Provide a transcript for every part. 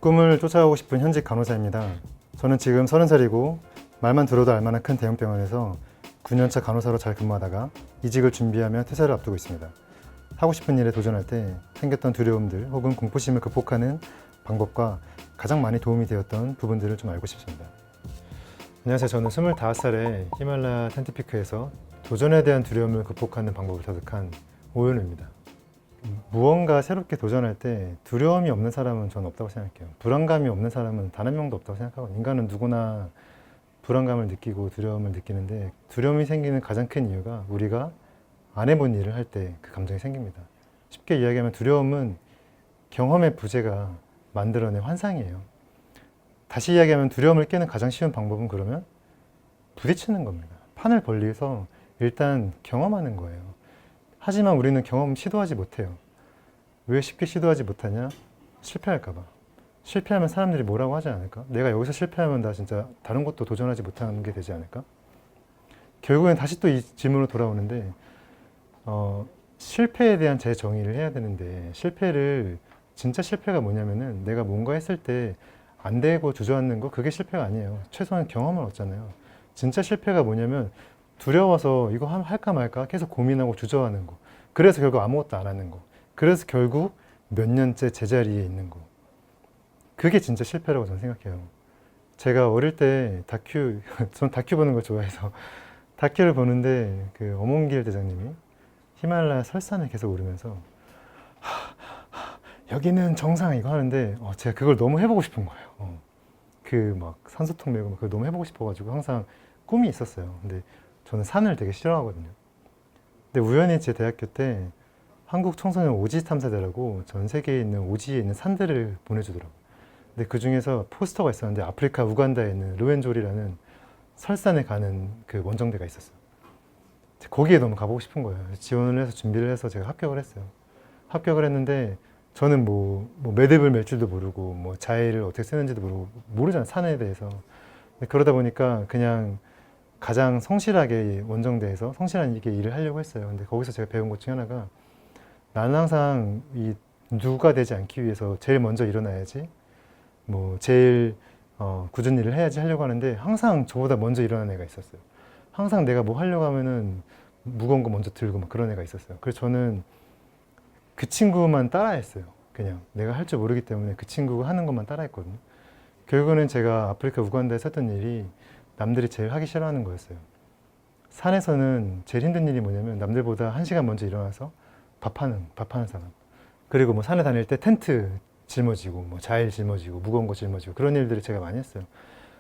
꿈을 쫓아가고 싶은 현직 간호사입니다. 저는 지금 30살이고 말만 들어도 알만한 큰 대형 병원에서 9년차 간호사로 잘 근무하다가 이직을 준비하며 퇴사를 앞두고 있습니다. 하고 싶은 일에 도전할 때 생겼던 두려움들 혹은 공포심을 극복하는 방법과 가장 많이 도움이 되었던 부분들을 좀 알고 싶습니다. 안녕하세요. 저는 25살에 히말라야 텐트피크에서 도전에 대한 두려움을 극복하는 방법을 터득한 오연우입니다. 무언가 새롭게 도전할 때 두려움이 없는 사람은 저는 없다고 생각해요. 불안감이 없는 사람은 단 한 명도 없다고 생각하거든요. 인간은 누구나 불안감을 느끼고 두려움을 느끼는데, 두려움이 생기는 가장 큰 이유가 우리가 안 해본 일을 할 때 그 감정이 생깁니다. 쉽게 이야기하면 두려움은 경험의 부재가 만들어낸 환상이에요. 다시 이야기하면 두려움을 깨는 가장 쉬운 방법은 그러면 부딪히는 겁니다. 판을 벌리서 일단 경험하는 거예요. 하지만 우리는 경험 시도하지 못해요. 왜 쉽게 시도하지 못하냐? 실패할까 봐. 실패하면 사람들이 뭐라고 하지 않을까? 내가 여기서 실패하면 나 진짜 다른 것도 도전하지 못하는 게 되지 않을까? 결국엔 다시 또 이 질문으로 돌아오는데, 실패에 대한 재정의를 해야 되는데, 진짜 실패가 뭐냐면은 내가 뭔가 했을 때 안 되고 주저앉는 거, 그게 실패가 아니에요. 최소한 경험을 얻잖아요. 진짜 실패가 뭐냐면 두려워서 이거 할까 말까 계속 고민하고 주저하는 거. 그래서 결국 아무것도 안 하는 거. 그래서 결국 몇 년째 제자리에 있는 거. 그게 진짜 실패라고 저는 생각해요. 제가 어릴 때 전 다큐 보는 걸 좋아해서 다큐를 보는데 그 엄원길 대장님이 히말라야 설산을 계속 오르면서 여기는 정상 이거 하는데 제가 그걸 너무 해보고 싶은 거예요. 그 막 산소통 메고 그걸 너무 해보고 싶어가지고 항상 꿈이 있었어요. 근데 저는 산을 되게 싫어하거든요. 근데 우연히 제 대학교 때 한국 청소년 오지 탐사대라고 전 세계에 있는 오지에 있는 산들을 보내주더라고요. 근데 그 중에서 포스터가 있었는데 아프리카 우간다에 있는 루엔졸이라는 설산에 가는 그 원정대가 있었어요. 거기에 너무 가보고 싶은 거예요. 지원을 해서 준비를 해서 제가 합격을 했어요. 합격을 했는데 저는 뭐 매듭을 맬 줄도 모르고 뭐 자해를 어떻게 쓰는지도 모르잖아요. 산에 대해서. 그러다 보니까 그냥 가장 성실하게 원정대에서 성실한 일을 하려고 했어요. 근데 거기서 제가 배운 것 중에 하나가, 나는 항상 이 누가 되지 않기 위해서 제일 먼저 일어나야지, 뭐 제일 굳은 일을 해야지 하려고 하는데 항상 저보다 먼저 일어나는 애가 있었어요. 항상 내가 뭐 하려고 하면은 무거운 거 먼저 들고 막 그런 애가 있었어요. 그래서 저는 그 친구만 따라했어요. 그냥 내가 할 줄 모르기 때문에 그 친구가 하는 것만 따라했거든요. 결국은 제가 아프리카 우간다에서 했던 일이 남들이 제일 하기 싫어하는 거였어요. 산에서는 제일 힘든 일이 뭐냐면 남들보다 1시간 먼저 일어나서 밥하는 사람. 그리고 뭐 산에 다닐 때 텐트 짊어지고 뭐 자일 짊어지고 무거운 거 짊어지고 그런 일들을 제가 많이 했어요.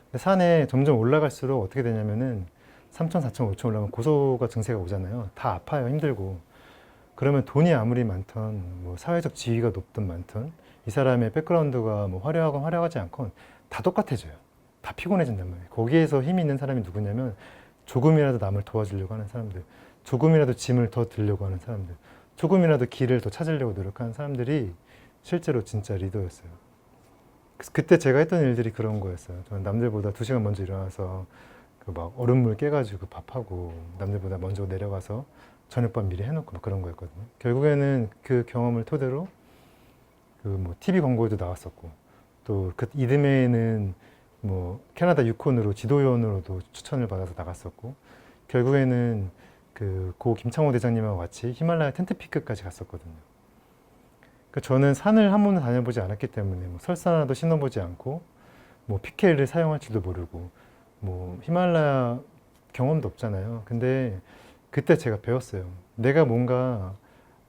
근데 산에 점점 올라갈수록 어떻게 되냐면은 3천, 4천, 5천 올라가면 고소가 증세가 오잖아요. 다 아파요. 힘들고. 그러면 돈이 아무리 많던, 뭐 사회적 지위가 높든 많든, 이 사람의 백그라운드가 뭐 화려하건 화려하지 않건 다 똑같아져요. 다 피곤해진단 말이에요. 거기에서 힘이 있는 사람이 누구냐면 조금이라도 남을 도와주려고 하는 사람들, 조금이라도 짐을 더 들려고 하는 사람들, 조금이라도 길을 더 찾으려고 노력하는 사람들이 실제로 진짜 리더였어요. 그때 제가 했던 일들이 그런 거였어요. 저는 남들보다 2시간 먼저 일어나서 그 막 얼음물 깨가지고 밥하고, 남들보다 먼저 내려가서 저녁밥 미리 해놓고 막 그런 거였거든요. 결국에는 그 경험을 토대로 그 뭐 TV 광고에도 나왔었고, 또 그 이듬해에는 뭐 캐나다 유콘으로 지도위원으로도 추천을 받아서 나갔었고, 결국에는 그 고 김창호 대장님하고 같이 히말라야 텐트피크까지 갔었거든요. 그러니까 저는 산을 한 번도 다녀보지 않았기 때문에 뭐 설산 하나도 신어보지 않고, 뭐 피켈을 사용할 줄도 모르고, 뭐 히말라야 경험도 없잖아요. 근데 그때 제가 배웠어요. 내가 뭔가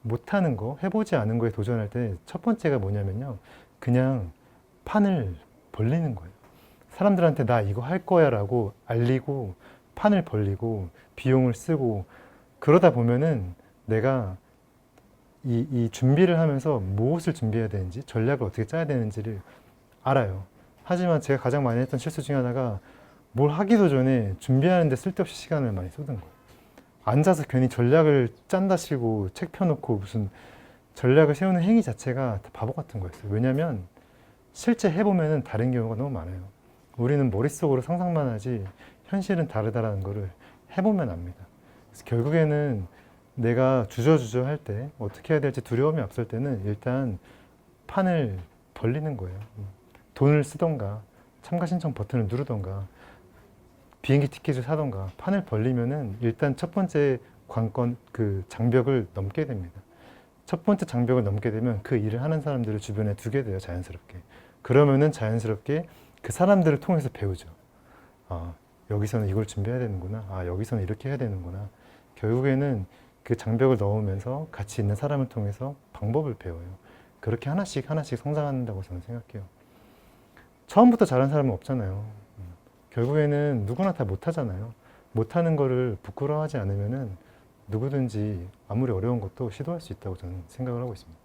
못하는 거, 해보지 않은 거에 도전할 때 첫 번째가 뭐냐면요, 그냥 판을 벌리는 거예요. 사람들한테 나 이거 할 거야 라고 알리고 판을 벌리고 비용을 쓰고, 그러다 보면은 내가 이 준비를 하면서 무엇을 준비해야 되는지, 전략을 어떻게 짜야 되는지를 알아요. 하지만 제가 가장 많이 했던 실수 중에 하나가, 뭘 하기도 전에 준비하는데 쓸데없이 시간을 많이 쏟은 거예요. 앉아서 괜히 전략을 짠다 치고 책 펴놓고 무슨 전략을 세우는 행위 자체가 다 바보 같은 거였어요. 왜냐면 실제 해보면 다른 경우가 너무 많아요. 우리는 머릿속으로 상상만 하지 현실은 다르다라는 거를 해보면 압니다. 그래서 결국에는 내가 주저주저 할 때 어떻게 해야 될지 두려움이 앞설 때는 일단 판을 벌리는 거예요. 돈을 쓰던가 참가 신청 버튼을 누르던가 비행기 티켓을 사던가 판을 벌리면은 일단 첫 번째 관건 그 장벽을 넘게 됩니다. 첫 번째 장벽을 넘게 되면 그 일을 하는 사람들을 주변에 두게 돼요, 자연스럽게. 그러면은 자연스럽게 그 사람들을 통해서 배우죠. 아, 여기서는 이걸 준비해야 되는구나. 아, 여기서는 이렇게 해야 되는구나. 결국에는 그 장벽을 넘으면서 같이 있는 사람을 통해서 방법을 배워요. 그렇게 하나씩 하나씩 성장한다고 저는 생각해요. 처음부터 잘하는 사람은 없잖아요. 결국에는 누구나 다 못하잖아요. 못하는 거를 부끄러워하지 않으면은 누구든지 아무리 어려운 것도 시도할 수 있다고 저는 생각을 하고 있습니다.